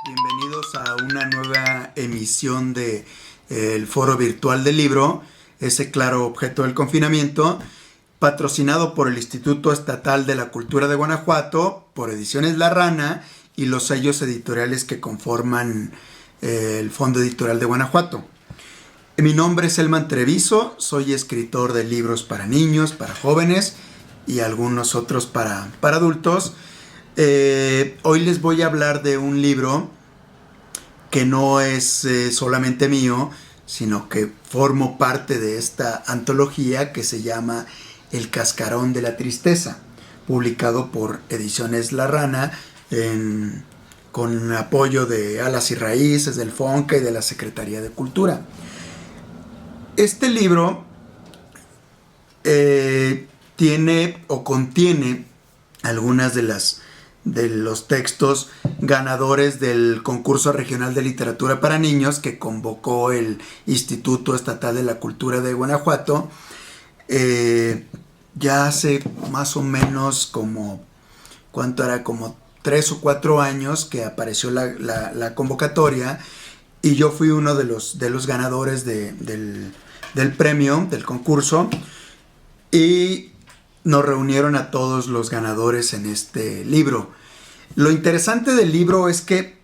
Bienvenidos a una nueva emisión de el Foro Virtual del Libro, ese claro objeto del confinamiento, patrocinado por el Instituto Estatal de la Cultura de Guanajuato, por Ediciones La Rana y los sellos editoriales que conforman el Fondo Editorial de Guanajuato. Mi nombre es Elman Treviso, soy escritor de libros para niños, para jóvenes y algunos otros para adultos. Hoy les voy a hablar de un libro que no es solamente mío, sino que formo parte de esta antología que se llama El Cascarón de la Tristeza, publicado por Ediciones La Rana con apoyo de Alas y Raíces, del FONCA y de la Secretaría de Cultura. Este libro tiene o contiene algunas de los textos ganadores del concurso regional de literatura para niños que convocó el Instituto Estatal de la Cultura de Guanajuato ya hace más o menos como 3 o 4 años que apareció la convocatoria, y yo fui uno de los ganadores del premio, del concurso, y nos reunieron a todos los ganadores en este libro. Lo interesante del libro es que,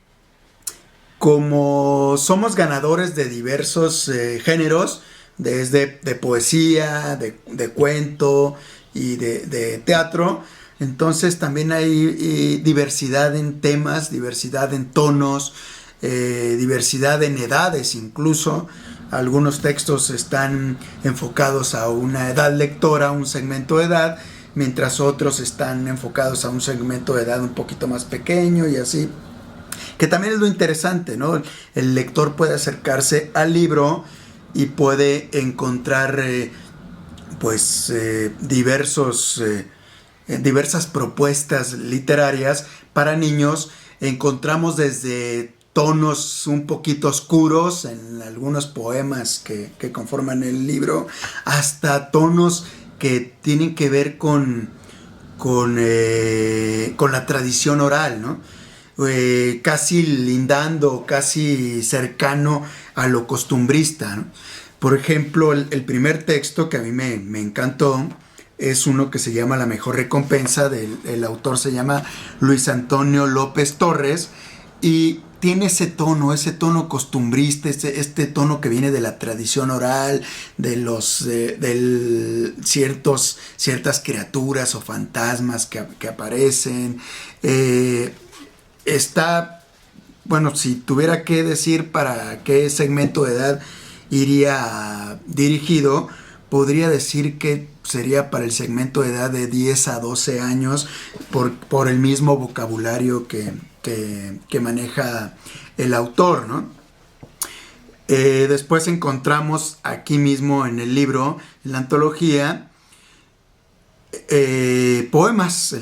como somos ganadores de diversos géneros, desde de poesía, de cuento y de teatro, entonces también hay diversidad en temas, diversidad en tonos, diversidad en edades incluso. Algunos textos están enfocados a una edad lectora, a un segmento de edad, mientras otros están enfocados a un segmento de edad un poquito más pequeño y así. Que también es lo interesante, ¿no? El lector puede acercarse al libro y puede encontrar diversas propuestas literarias para niños. Encontramos desde tonos un poquito oscuros en algunos poemas que conforman el libro, hasta tonos que tienen que ver con la tradición oral, ¿no? Casi lindando, casi cercano a lo costumbrista, ¿no? Por ejemplo, el primer texto que a mí me encantó es uno que se llama La Mejor Recompensa. El autor se llama Luis Antonio López Torres, y tiene ese tono costumbrista, este tono que viene de la tradición oral, de ciertas criaturas o fantasmas que aparecen. Si tuviera que decir para qué segmento de edad iría dirigido, podría decir que sería para el segmento de edad de 10 a 12 años, por el mismo vocabulario que maneja el autor, ¿no? Después encontramos aquí mismo en el libro, en la antología, poemas.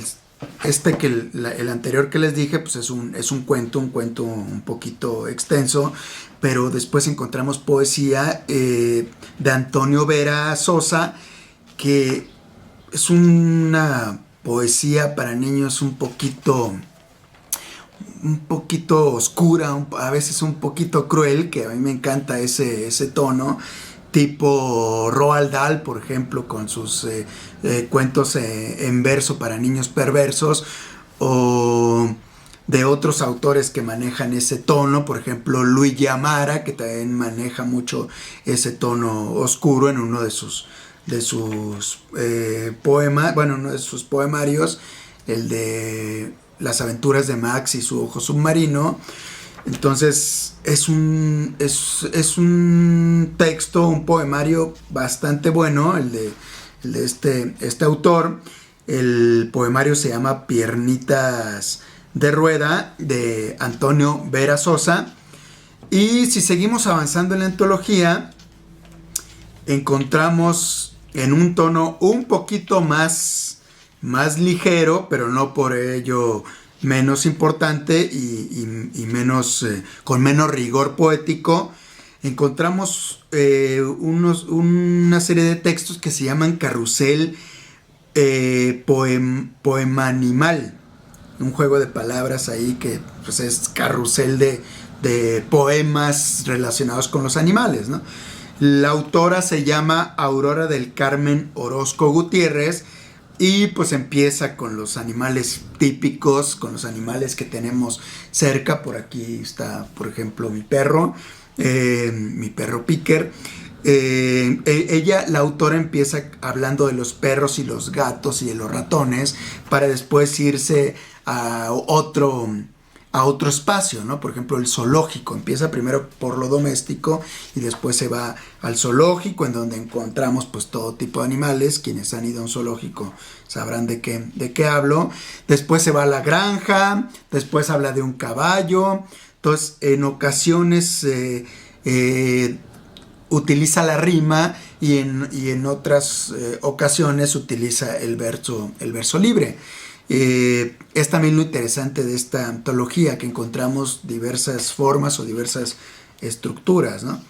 El anterior que les dije, pues es un cuento un poquito extenso, pero después encontramos poesía de Antonio Vera Sosa, que es una poesía para niños un poquito oscura, a veces un poquito cruel, que a mí me encanta ese tono, tipo Roald Dahl, por ejemplo, con sus cuentos en verso para niños perversos, o de otros autores que manejan ese tono, por ejemplo Luigi Amara, que también maneja mucho ese tono oscuro en uno de sus poemas, uno de sus poemarios, el de Las aventuras de Max y su ojo submarino. Entonces es un texto, un poemario bastante bueno, el de este autor. El poemario se llama Piernitas de Rueda, de Antonio Vera Sosa. Y si seguimos avanzando en la antología, encontramos en un tono un poquito más ligero, pero no por ello menos importante y menos con menos rigor poético, encontramos una serie de textos que se llaman Carrusel Poemanimal, un juego de palabras ahí que pues es carrusel de poemas relacionados con los animales, ¿no? La autora se llama Aurora del Carmen Orozco Gutiérrez y pues empieza con los animales típicos, con los animales que tenemos cerca. Por aquí está, por ejemplo, mi perro Picker. La autora empieza hablando de los perros y los gatos y de los ratones para después irse a otro espacio, ¿no? Por ejemplo, el zoológico. Empieza primero por lo doméstico y después se va al zoológico, en donde encontramos pues todo tipo de animales. Quienes han ido a un zoológico sabrán de qué hablo. Después se va a la granja, después habla de un caballo. Entonces, en ocasiones utiliza la rima y en otras ocasiones utiliza el verso libre. Es también lo interesante de esta antología, que encontramos diversas formas o diversas estructuras, ¿no?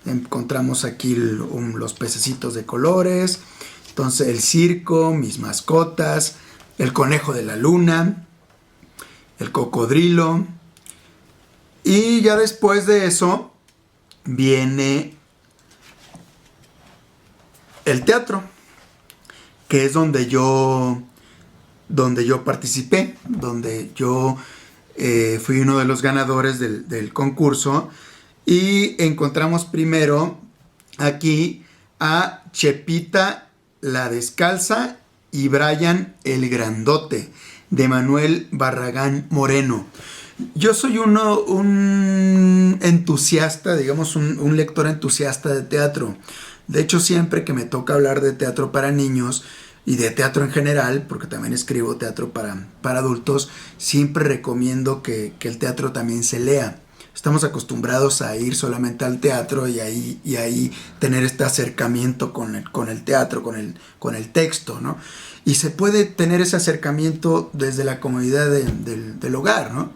Encontramos aquí los pececitos de colores, entonces el circo, mis mascotas, el conejo de la luna, el cocodrilo, y ya después de eso viene el teatro, que es donde yo participé, donde yo fui uno de los ganadores del concurso, y encontramos primero aquí a Chepita la Descalza y Brian el Grandote, de Manuel Barragán Moreno. Yo soy un entusiasta, digamos un lector entusiasta de teatro. De hecho, siempre que me toca hablar de teatro para niños y de teatro en general, porque también escribo teatro para adultos, siempre recomiendo que el teatro también se lea. Estamos acostumbrados a ir solamente al teatro y ahí tener este acercamiento con el teatro, con el texto, ¿no? Y se puede tener ese acercamiento desde la comodidad del hogar, ¿no?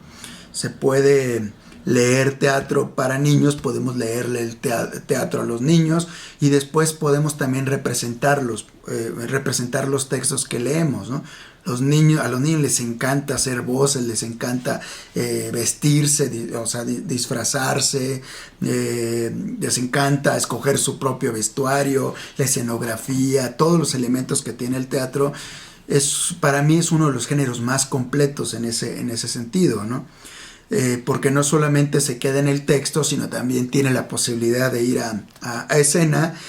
Se puede leer teatro para niños, podemos leerle el teatro a los niños, y después podemos también representar los textos que leemos, ¿no? A los niños les encanta hacer voces, les encanta vestirse, disfrazarse, les encanta escoger su propio vestuario, la escenografía, todos los elementos que tiene el teatro. Para mí es uno de los géneros más completos en ese sentido, ¿no? Porque no solamente se queda en el texto, sino también tiene la posibilidad de ir a escena,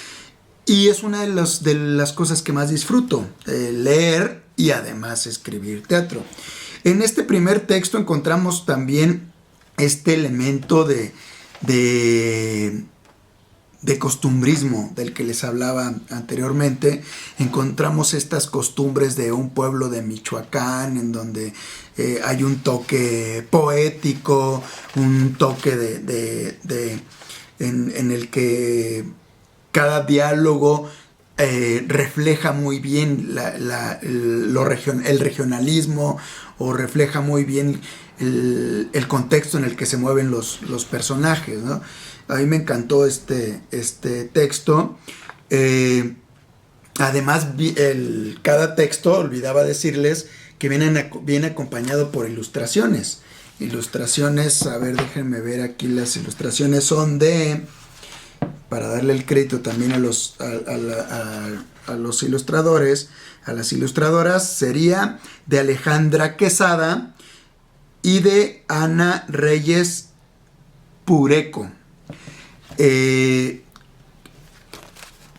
y es una de las cosas que más disfruto, leer y además escribir teatro. En este primer texto encontramos también este elemento de costumbrismo del que les hablaba anteriormente. Encontramos estas costumbres de un pueblo de Michoacán, en donde hay un toque poético, un toque en el que cada diálogo refleja muy bien el regionalismo, o refleja muy bien el contexto en el que se mueven los personajes, ¿no? A mí me encantó este texto. Además, cada texto, olvidaba decirles que viene acompañado por ilustraciones. A ver, déjenme ver aquí. Las ilustraciones son para darle el crédito también a los ilustradores, a las ilustradoras, sería de Alejandra Quesada y de Ana Reyes Pureco.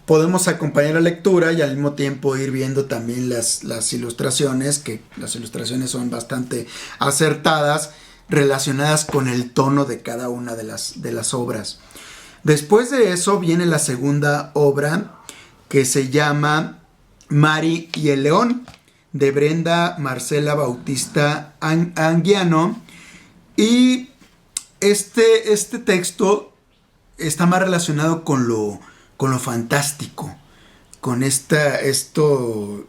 Podemos acompañar la lectura y al mismo tiempo ir viendo también las ilustraciones, que las ilustraciones son bastante acertadas, relacionadas con el tono de cada una de las obras. Después de eso viene la segunda obra, que se llama Mari y el León, de Brenda Marcela Bautista Anguiano, y este texto está más relacionado con lo fantástico, con esto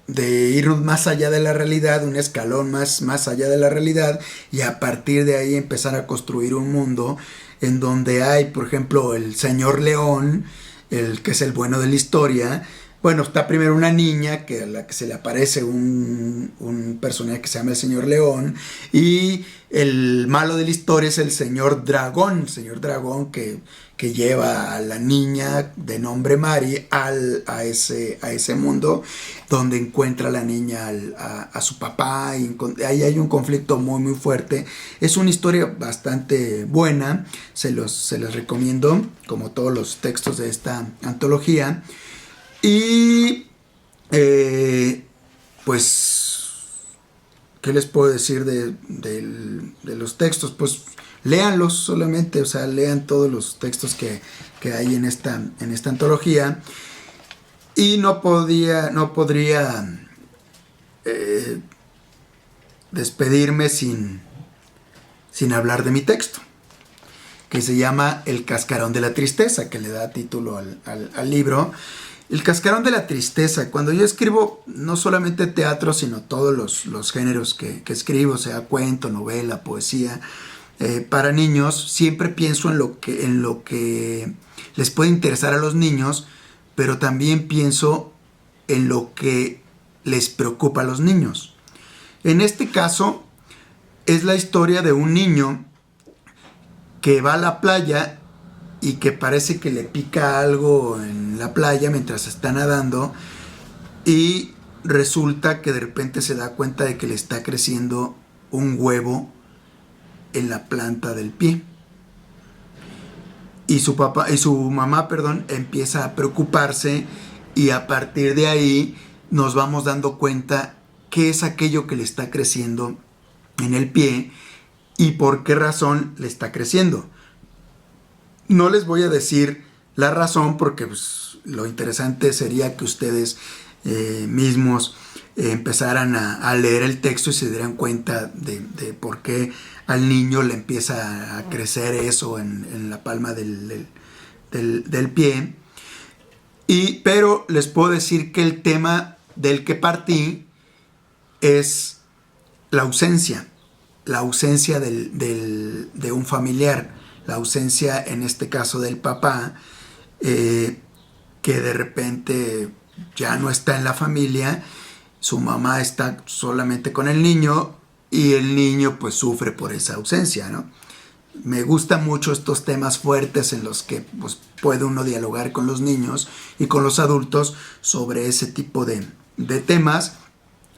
de ir más allá de la realidad, un escalón más allá de la realidad, y a partir de ahí empezar a construir un mundo en donde hay, por ejemplo, el señor León, que es el bueno de la historia, bueno, está primero una niña a la que se le aparece un personaje que se llama el Señor León, y el malo de la historia es el Señor Dragón que lleva a la niña de nombre Mari a ese mundo donde encuentra a la niña a su papá, y ahí hay un conflicto muy muy fuerte. Es una historia bastante buena, se les recomiendo, como todos los textos de esta antología. Y pues, ¿qué les puedo decir de los textos? Pues léanlos solamente, o sea, lean todos los textos que hay en esta antología. Y no podría despedirme sin hablar de mi texto, que se llama El Cascarón de la Tristeza, que le da título al libro. El Cascarón de la Tristeza. Cuando yo escribo no solamente teatro, sino todos los géneros que escribo, sea cuento, novela, poesía, para niños, siempre pienso en lo que les puede interesar a los niños, pero también pienso en lo que les preocupa a los niños. En este caso, es la historia de un niño que va a la playa y que parece que le pica algo en la playa mientras está nadando, y resulta que de repente se da cuenta de que le está creciendo un huevo en la planta del pie. Y su mamá, empieza a preocuparse, y a partir de ahí nos vamos dando cuenta qué es aquello que le está creciendo en el pie y por qué razón le está creciendo. No les voy a decir la razón porque pues, lo interesante sería que ustedes mismos empezaran a leer el texto y se dieran cuenta de por qué al niño le empieza a crecer eso en la palma del pie. Pero les puedo decir que el tema del que partí es la ausencia de un familiar. La ausencia, en este caso del papá, que de repente ya no está en la familia, su mamá está solamente con el niño y el niño pues sufre por esa ausencia, ¿no? Me gustan mucho estos temas fuertes en los que pues, puede uno dialogar con los niños y con los adultos sobre ese tipo de temas.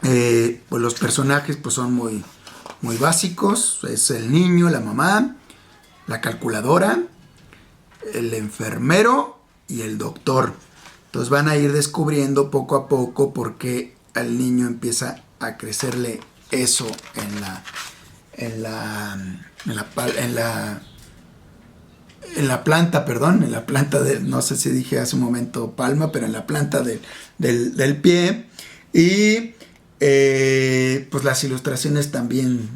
Pues los personajes pues, son muy, muy básicos. Es el niño, la mamá, la calculadora, el enfermero y el doctor. Entonces van a ir descubriendo poco a poco por qué al niño empieza a crecerle eso en la planta de, no sé si dije hace un momento palma, pero en la planta del pie. Y pues las ilustraciones también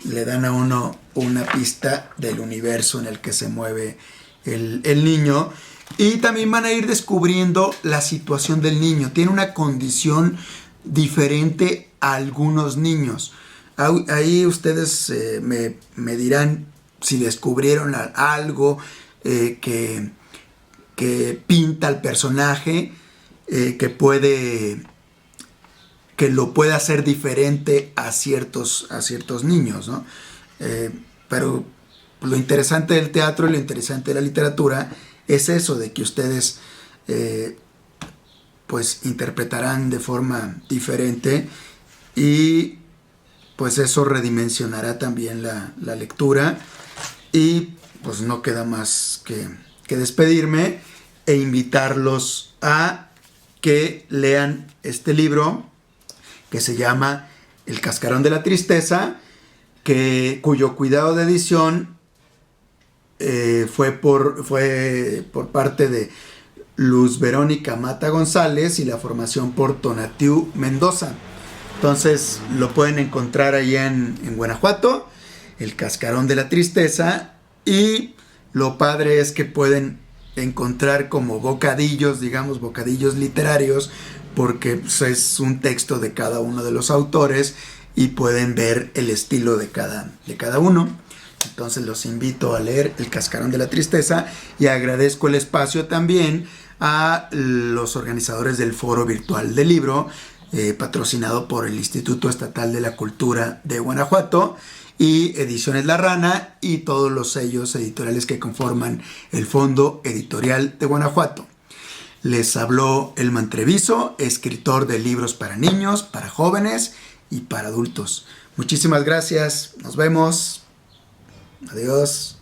le dan a uno una pista del universo en el que se mueve el niño. Y también van a ir descubriendo la situación del niño. Tiene una condición diferente a algunos niños. Ahí ustedes me dirán si descubrieron algo que pinta al personaje, que lo puede hacer diferente a ciertos niños, ¿no? Pero lo interesante del teatro y lo interesante de la literatura es eso, de que ustedes pues interpretarán de forma diferente, y pues eso redimensionará también la lectura. Y pues no queda más que despedirme e invitarlos a que lean este libro que se llama El Cascarón de la Tristeza, cuyo cuidado de edición fue por parte de Luz Verónica Mata González y la formación por Tonatiu Mendoza. Entonces lo pueden encontrar allá en Guanajuato, El Cascarón de la Tristeza, y lo padre es que pueden encontrar como bocadillos, digamos, bocadillos literarios, porque pues, es un texto de cada uno de los autores y pueden ver el estilo de cada uno. Entonces los invito a leer El Cascarón de la Tristeza y agradezco el espacio también a los organizadores del Foro Virtual del Libro, patrocinado por el Instituto Estatal de la Cultura de Guanajuato y Ediciones La Rana y todos los sellos editoriales que conforman el Fondo Editorial de Guanajuato. Les habló Elman Treviso, escritor de libros para niños, para jóvenes y para adultos. Muchísimas gracias. Nos vemos. Adiós.